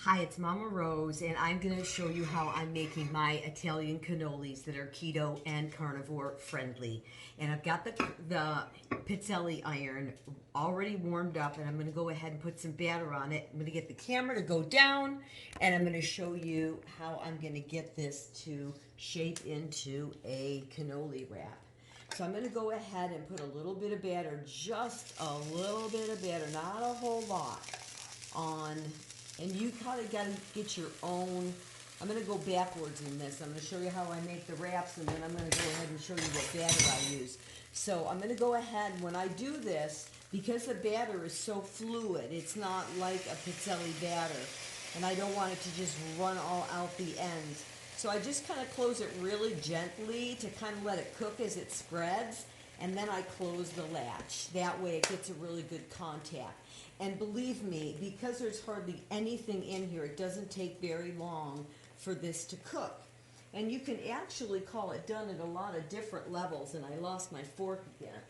Hi, it's Mama Rose, and I'm going to show you how I'm making my Italian cannolis that are keto and carnivore friendly. And I've got the pizzelli iron already warmed up, and I'm going to go ahead and put some batter on it. I'm going to get the camera to go down, and I'm going to show you how I'm going to get this to shape into a cannoli wrap. So I'm going to go ahead and put a little bit of batter, just a little bit of batter, not a whole lot, on. And you kind of got to get your own. I'm going to go backwards in this. I'm going to show you how I make the wraps, and then I'm going to go ahead and show you what batter I use. So I'm going to go ahead, when I do this, because the batter is so fluid, it's not like a pizzelli batter, and I don't want it to just run all out the ends. So I just kind of close it really gently to kind of let it cook as it spreads, and then I close the latch. That way it gets a really good contact. And believe me, because there's hardly anything in here, it doesn't take very long for this to cook. And you can actually call it done at a lot of different levels. And I lost my fork again.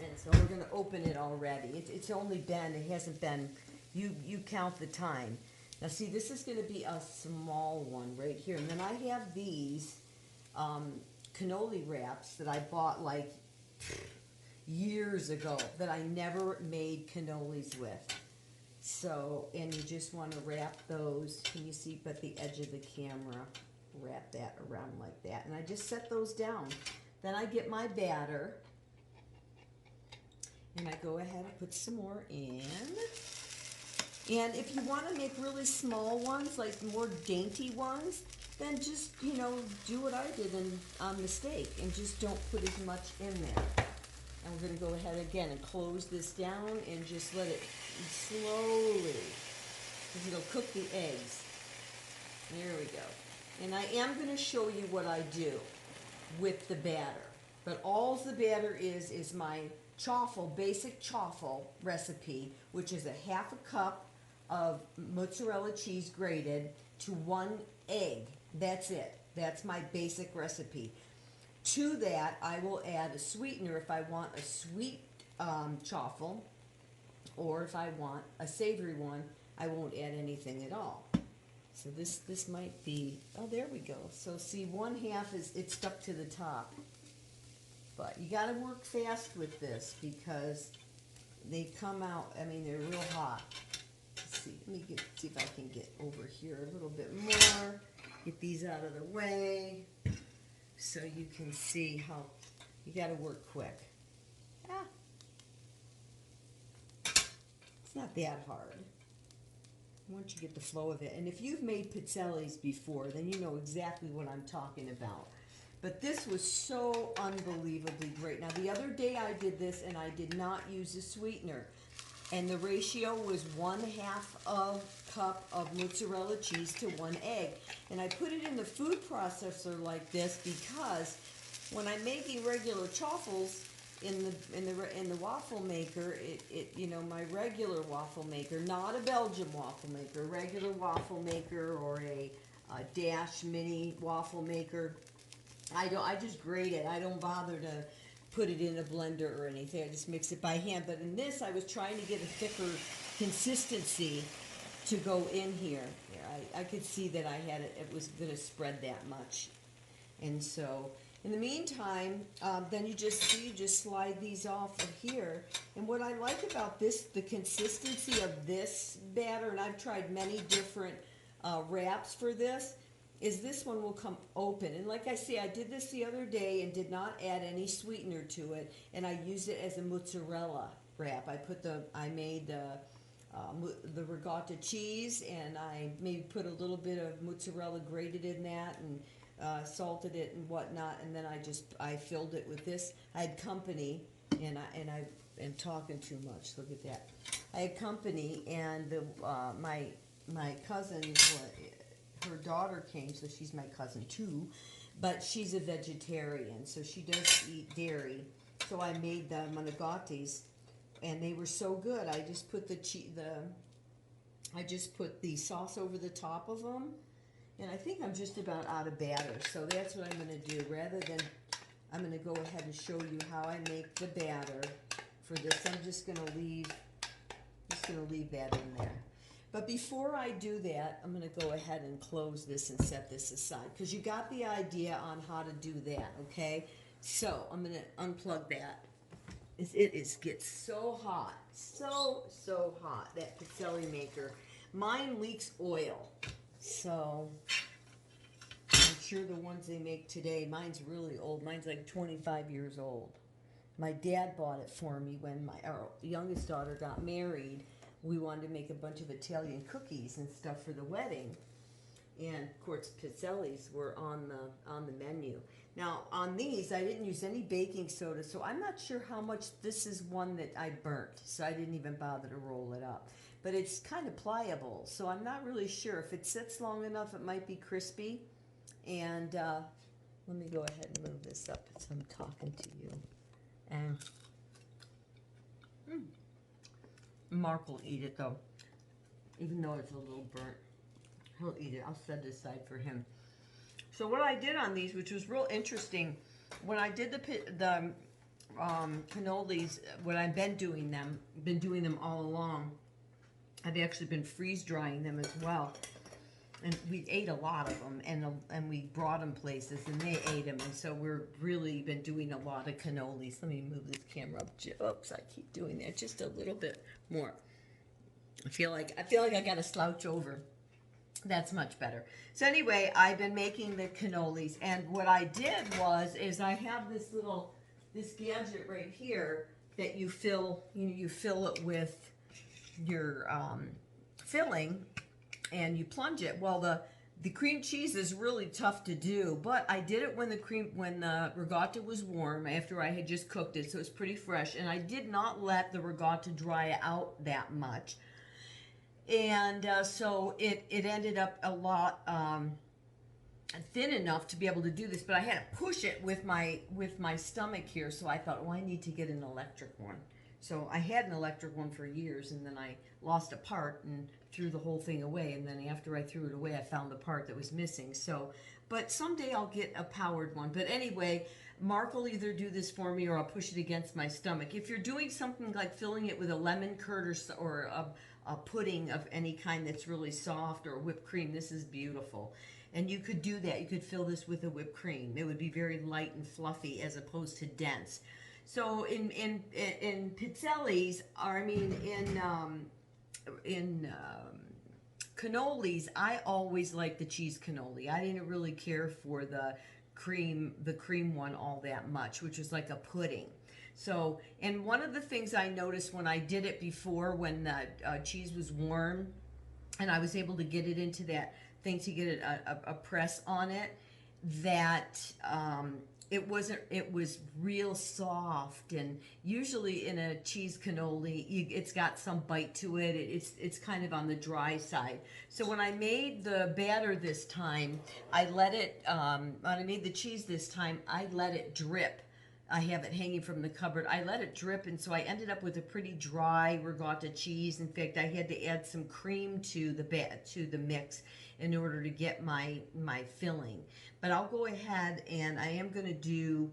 And so we're going to open it already. It's only been, it hasn't been, you count the time. Now see, this is going to be a small one right here. And then I have these cannoli wraps that I bought like years ago that I never made cannolis with. So, and you just want to wrap those, can you see, but the edge of the camera, wrap that around like that. And I just set those down. Then I get my batter, and I go ahead and put some more in. And if you want to make really small ones, like more dainty ones, then just, you know, do what I did on the steak and just don't put as much in there. And we're going to go ahead again and close this down and just let it slowly, because it'll cook the eggs. There we go. And I am going to show you what I do with the batter. But all the batter is my chaffle, basic chaffle recipe, which is a half a cup of mozzarella cheese grated to 1 egg. That's it. That's my basic recipe. To that, I will add a sweetener if I want a sweet chaffle, or if I want a savory one, I won't add anything at all. So this might be, oh, there we go. So see, 1/2 is, it's stuck to the top. But you got to work fast with this because they come out, I mean, they're real hot. Let's see, let me see if I can get over here a little bit more. Get these out of the way, so you can see how you got to work quick. Ah. It's not that hard once you get the flow of it. And if you've made pizzellis before, then you know exactly what I'm talking about. But this was so unbelievably great. Now, the other day I did this, and I did not use a sweetener. And the ratio was 1/2 cup of mozzarella cheese to 1 egg. And I put it in the food processor like this because when I'm making regular chaffles in the waffle maker, you know, my regular waffle maker, not a Belgian waffle maker, a regular waffle maker or a Dash mini waffle maker, I just grate it. I don't bother to put it in a blender or anything. I just mix it by hand. But in this, I was trying to get a thicker consistency to go in here. Yeah, I could see that I had it was going to spread that much. And so, in the meantime, then you just slide these off of here. And what I like about this, the consistency of this batter, and I've tried many different wraps for this, is this one will come open. And like I say, I did this the other day and did not add any sweetener to it, and I used it as a mozzarella wrap. I made the ricotta cheese, and I maybe put a little bit of mozzarella grated in that and salted it and whatnot, and then I filled it with this. I had company, and I am talking too much. Look at that. I had company, and my cousin, her daughter came, so she's my cousin too, but she's a vegetarian, so she does eat dairy. So I made the manigattis, and they were so good. I just put the sauce over the top of them, and I think I'm just about out of batter. So that's what I'm going to do. Rather than, I'm going to go ahead and show you how I make the batter for this. I'm just going to leave that in there. But before I do that, I'm going to go ahead and close this and set this aside because you got the idea on how to do that, okay? So I'm going to unplug that. Gets so hot, so hot, that pizzelle maker. Mine leaks oil, so I'm sure the ones they make today, mine's really old. Mine's like 25 years old. My dad bought it for me when our youngest daughter got married. We wanted to make a bunch of Italian cookies and stuff for the wedding. And of course, pizzelles were on the menu. Now on these, I didn't use any baking soda, so I'm not sure how much. This is one that I burnt, so I didn't even bother to roll it up. But it's kind of pliable, so I'm not really sure. If it sits long enough, it might be crispy. And let me go ahead and move this up as I'm talking to you. And Mark will eat it though, even though it's a little burnt. He'll eat it. I'll set it aside for him. So what I did on these, which was real interesting, when I did the cannolis, when I've been doing them all along, I've actually been freeze drying them as well. And we ate a lot of them, and we brought them places, and they ate them, and so we're really been doing a lot of cannolis. Let me move this camera up. Oops, I keep doing that just a little bit more. I feel like I got to slouch over. That's much better. So anyway, I've been making the cannolis, and what I did is I have this gadget right here that you fill it with your filling, and you plunge it. Well, the cream cheese is really tough to do, but I did it when the ricotta was warm after I had just cooked it, so it's pretty fresh, and I did not let the ricotta dry out that much. And so it ended up a lot thin enough to be able to do this, but I had to push it with my stomach here, so I thought, I need to get an electric one. So I had an electric one for years, and then I lost a part and threw the whole thing away, and then after I threw it away, I found the part that was missing. So, but someday I'll get a powered one. But anyway, Mark will either do this for me or I'll push it against my stomach. If you're doing something like filling it with a lemon curd or a pudding of any kind that's really soft, or whipped cream, this is beautiful. And you could do that. You could fill this with a whipped cream. It would be very light and fluffy as opposed to dense. So in pizzelles, or I mean in cannolis, I always liked the cheese cannoli. I didn't really care for the cream one all that much, which was like a pudding. So, and one of the things I noticed when I did it before, when the cheese was warm, and I was able to get it into that thing to get a press on it, that it was real soft. And usually in a cheese cannoli, it's got some bite to it. It's kind of on the dry side. So when I made the batter this time, I let it, when I made the cheese this time, I let it drip. I have it hanging from the cupboard. I let it drip, and so I ended up with a pretty dry ricotta cheese. In fact, I had to add some cream to the mix in order to get my filling. But I'll go ahead, and I am going to do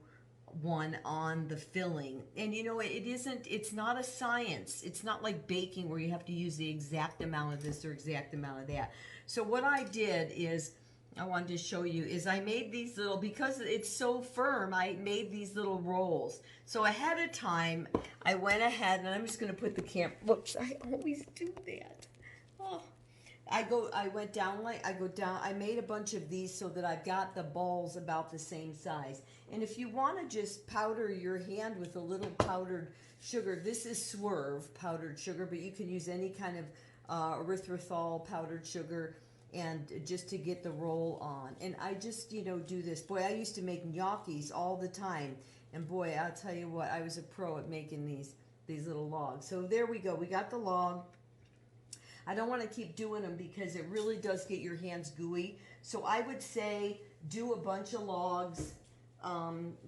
one on the filling. And you know, it's not a science. It's not like baking where you have to use the exact amount of this or exact amount of that. So what I did is, I wanted to show you, is I made these little, because it's so firm, I made these little rolls. So ahead of time, I went ahead, and I'm just going to put the camera, whoops, I always do that. Oh, I went down, I made a bunch of these so that I've got the balls about the same size. And if you want to just powder your hand with a little powdered sugar, this is Swerve powdered sugar, but you can use any kind of erythritol powdered sugar, and just to get the roll on. And I just, do this. Boy, I used to make gnocchis all the time. And boy, I'll tell you what, I was a pro at making these little logs. So there we go. We got the log. I don't want to keep doing them because it really does get your hands gooey. So I would say do a bunch of logs.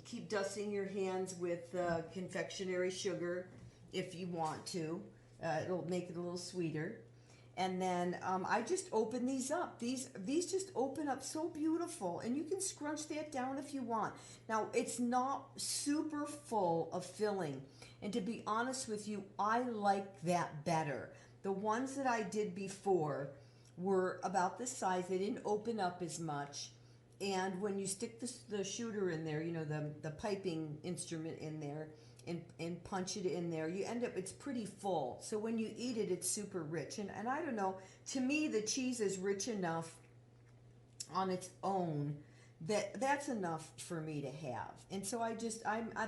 Keep dusting your hands with confectionery sugar if you want to. It'll make it a little sweeter. And then I just open these up. These just open up so beautiful. And you can scrunch that down if you want. Now, it's not super full of filling. And to be honest with you, I like that better. The ones that I did before were about this size. They didn't open up as much. And when you stick the shooter in there, you know, the piping instrument in there, and punch it in there, you end up, it's pretty full. So when you eat it, it's super rich. And I don't know, to me, the cheese is rich enough on its own that's enough for me to have. And so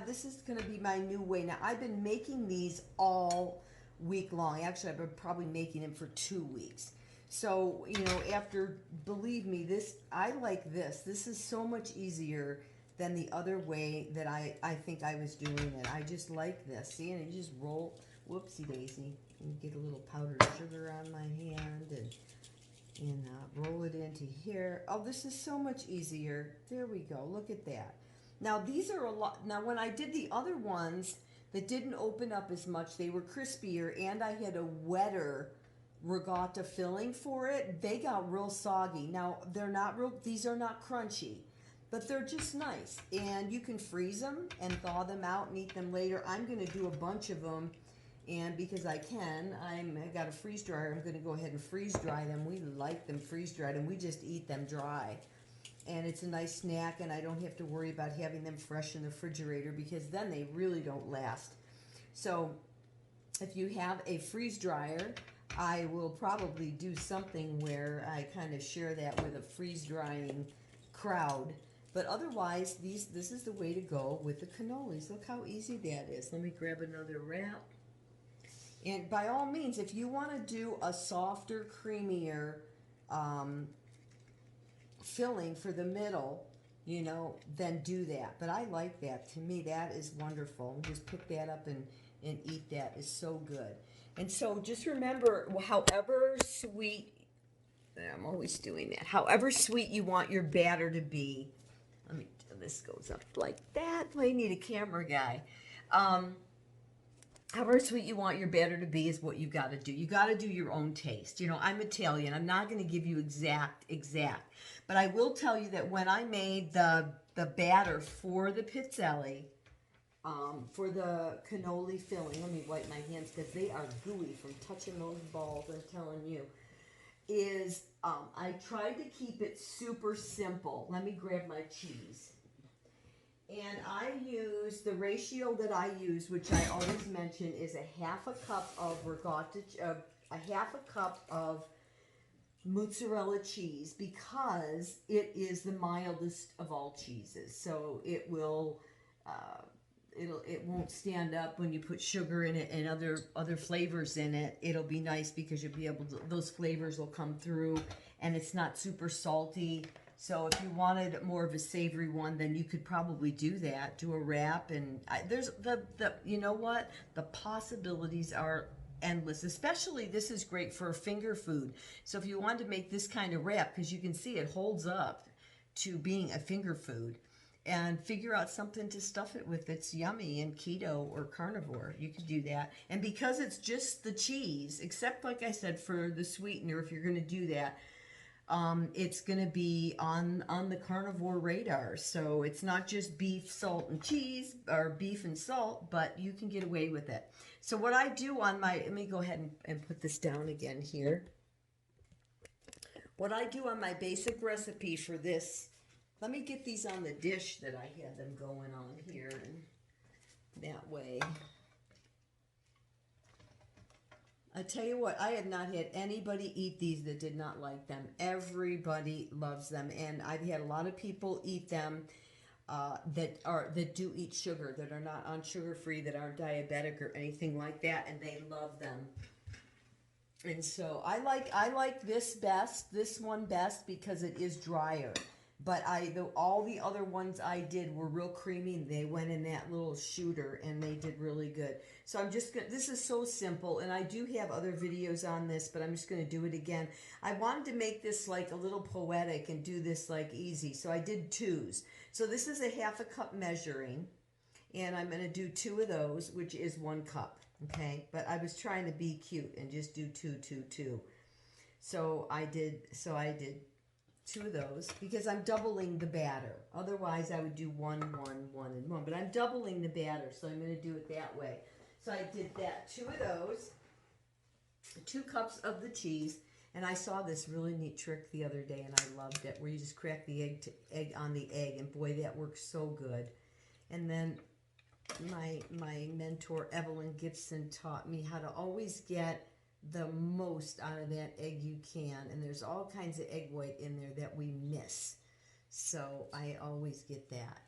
this is going to be my new way. Now, I've been making these all week long. Actually, I've been probably making them for 2 weeks. So, you know, believe me, I like this. This is so much easier than the other way that I think I was doing it. I just like this. See, and you just roll, whoopsie daisy, and get a little powdered sugar on my hand and roll it into here. Oh, this is so much easier. There we go. Look at that. Now, these are a lot. Now, when I did the other ones that didn't open up as much, they were crispier, and I had a wetter ricotta filling for it. They got real soggy. Now, these are not crunchy, but they're just nice. And you can freeze them and thaw them out and eat them later. I'm going to do a bunch of them. And because I can, I've got a freeze dryer. I'm going to go ahead and freeze dry them. We like them freeze dried, and we just eat them dry. And it's a nice snack, and I don't have to worry about having them fresh in the refrigerator, because then they really don't last. So if you have a freeze dryer, I will probably do something where I kind of share that with a freeze drying crowd. But otherwise, this is the way to go with the cannolis. Look how easy that is. Let me grab another wrap. And by all means, if you want to do a softer, creamier filling for the middle, you know, then do that. But I like that. To me, that is wonderful. Just pick that up and eat that. Is so good. And so just remember, however sweet, I'm always doing that, however sweet you want your batter to be. This goes up like that. I need a camera guy. However sweet you want your batter to be is what you got to do. You got to do your own taste. You know, I'm Italian. I'm not going to give you exact, but I will tell you that when I made the batter for the pizzelle, for the cannoli filling, let me wipe my hands because they are gooey from touching those balls, I'm telling you, I tried to keep it super simple. Let me grab my cheese. And I use, the ratio that I use, which I always mention, is a half a cup of ricotta, a half a cup of mozzarella cheese, because it is the mildest of all cheeses. So it will, it won't stand up when you put sugar in it and other flavors in it. It'll be nice because you'll be able to, those flavors will come through, and it's not super salty. So if you wanted more of a savory one, then you could probably do that. Do a wrap, and there's you know what? The possibilities are endless. Especially, this is great for a finger food. So if you wanted to make this kind of wrap, because you can see it holds up to being a finger food, and figure out something to stuff it with that's yummy and keto or carnivore, you could do that. And because it's just the cheese, except like I said, for the sweetener, if you're going to do that, it's going to be on the carnivore radar. So it's not just beef, salt, and cheese, or beef and salt, but you can get away with it. So what I do on my, let me go ahead and put this down again here. What I do on my basic recipe for this, let me get these on the dish that I had them going on here, and that way. I tell you what, I have not had anybody eat these that did not like them. Everybody loves them, and I've had a lot of people eat them that do eat sugar, that are not on sugar-free, that aren't diabetic or anything like that, and they love them. And so I like this one best, because it is drier. But all the other ones I did were real creamy. They went in that little shooter, and they did really good. So I'm just going to, this is so simple, and I do have other videos on this, but I'm just going to do it again. I wanted to make this like a little poetic and do this like easy, so I did 2s. So this is a half a cup measuring, and I'm going to do 2 of those, which is 1 cup, okay? But I was trying to be cute and just do 2, 2, 2. So I did 2 of those, because I'm doubling the batter. Otherwise, I would do 1, 1, 1, and 1. But I'm doubling the batter, so I'm going to do it that way. So I did that, 2 of those. 2 cups of the cheese. And I saw this really neat trick the other day, and I loved it, where you just crack the egg on the egg, and boy, that works so good. And then my mentor Evelyn Gibson taught me how to always get the most out of that egg you can, and there's all kinds of egg white in there that we miss, so I always get that.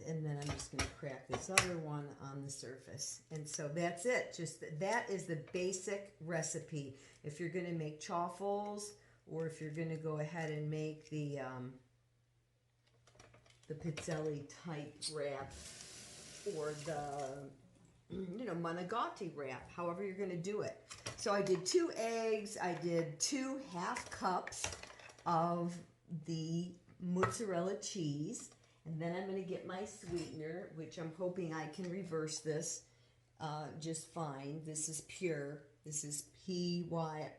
And then I'm just going to crack this other one on the surface. And so that's it. Just that is the basic recipe. If you're going to make chaffles, or if you're going to go ahead and make the pizzelle type wrap, or the manigotti wrap, however you're going to do it. So I did 2 eggs. I did 2 half cups of the mozzarella cheese. And then I'm going to get my sweetener, which I'm hoping I can reverse this just fine. This is pure. This is Pyure.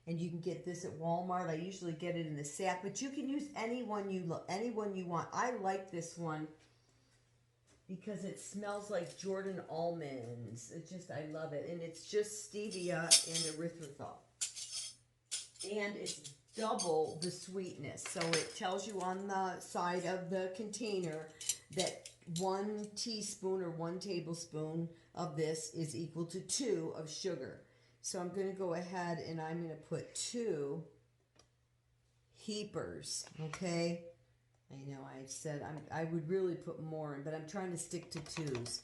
And you can get this at Walmart. I usually get it in the sack, but you can use anyone you want. I like this one because it smells like Jordan almonds. I love it. And it's just stevia and erythritol. And it's double the sweetness. So it tells you on the side of the container that 1 teaspoon or 1 tablespoon of this is equal to 2 of sugar. So I'm going to go ahead and I'm going to put 2 heapers, okay? I know I said I would really put more in, but I'm trying to stick to 2s.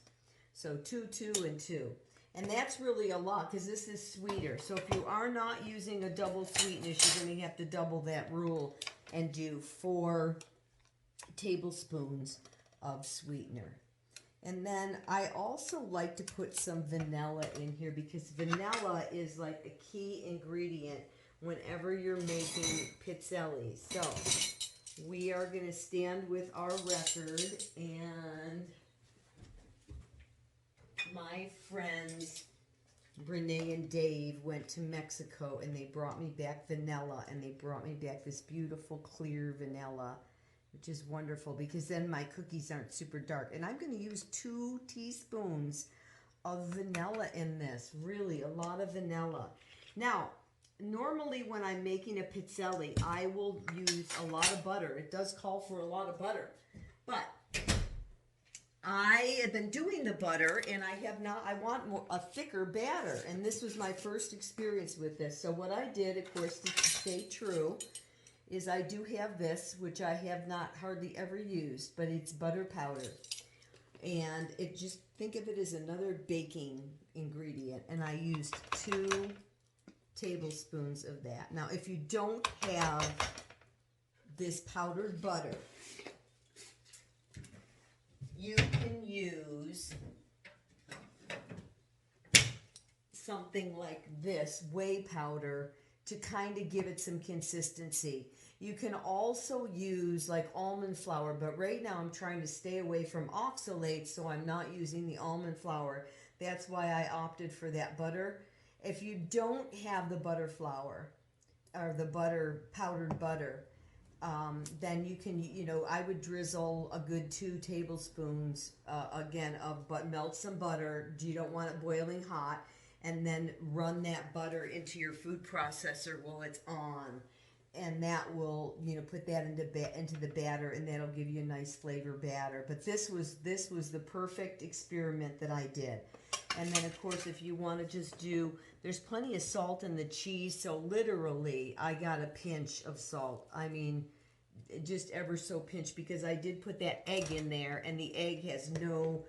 So 2, 2, and 2. And that's really a lot because this is sweeter. So if you are not using a double sweetness, you're going to have to double that rule and do 4 tablespoons of sweetener. And then I also like to put some vanilla in here because vanilla is like a key ingredient whenever you're making pizzelle. So we are going to stand with our record, and my friends Renee and Dave went to Mexico and they brought me back vanilla, and they brought me back this beautiful clear vanilla, which is wonderful because then my cookies aren't super dark. And I'm going to use 2 teaspoons of vanilla in this, really a lot of vanilla. Now, normally when I'm making a pizzelle, I will use a lot of butter. It does call for a lot of butter, but I have been doing the butter, and I want a thicker batter, and this was my first experience with this. So what I did, of course, to stay true, is I do have this, which I have not hardly ever used, but it's butter powder. And think of it as another baking ingredient, and I used 2 tablespoons of that. Now, if you don't have this powdered butter, you can use something like this, whey powder, to kind of give it some consistency. You can also use like almond flour, but right now I'm trying to stay away from oxalates, so I'm not using the almond flour. That's why I opted for that butter. If you don't have the butter flour or the powdered butter, then you can, I would drizzle a good 2 tablespoons, again, melt some butter. You don't want it boiling hot. And then run that butter into your food processor while it's on. And that will, put that into the batter, and that'll give you a nice flavor batter. But this was the perfect experiment that I did. And then, of course, if you want to just there's plenty of salt in the cheese, so literally I got a pinch of salt. I mean, just ever so pinch, because I did put that egg in there, and the egg has no,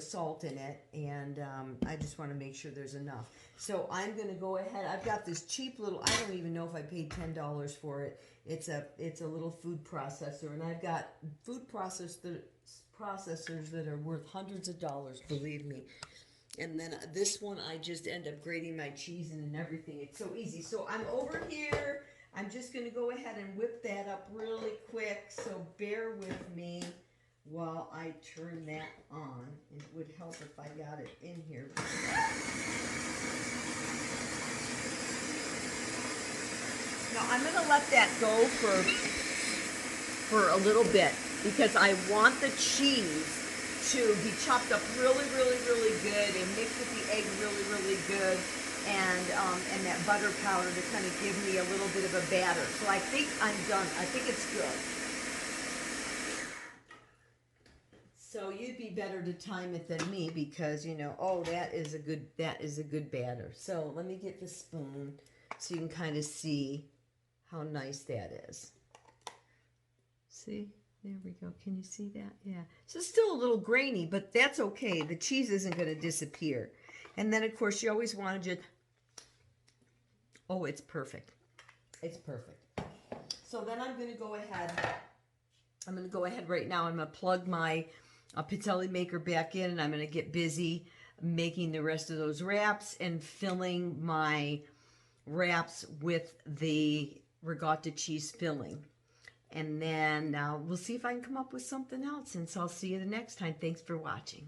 salt in it, and I just want to make sure there's enough. So I'm going to go ahead. I've got this cheap little, I don't even know if I paid $10 for it. It's a little food processor, and I've got food processors that are worth hundreds of dollars, believe me. And then this one, I just end up grating my cheese in and everything. It's so easy. So I'm over here. I'm just going to go ahead and whip that up really quick. So bear with me while I turn that on. It would help if I got it in here. Now I'm going to let that go for a little bit, because I want the cheese to be chopped up really, really, really good and mixed with the egg really, really good. And that butter powder to kind of give me a little bit of a batter. So I think I'm done. I think it's good. So you'd be better to time it than me because, you know, oh, that is a good batter. So let me get the spoon so you can kind of see how nice that is. See? There we go. Can you see that? Yeah. So it's still a little grainy, but that's okay. The cheese isn't going to disappear. And then, of course, you always want to just... Oh, it's perfect. It's perfect. So then I'm going to go ahead. I'm going to go ahead right now. I'm going to plug my patelli maker back in, and I'm going to get busy making the rest of those wraps and filling my wraps with the ricotta cheese filling. And then we'll see if I can come up with something else. And so I'll see you the next time. Thanks for watching.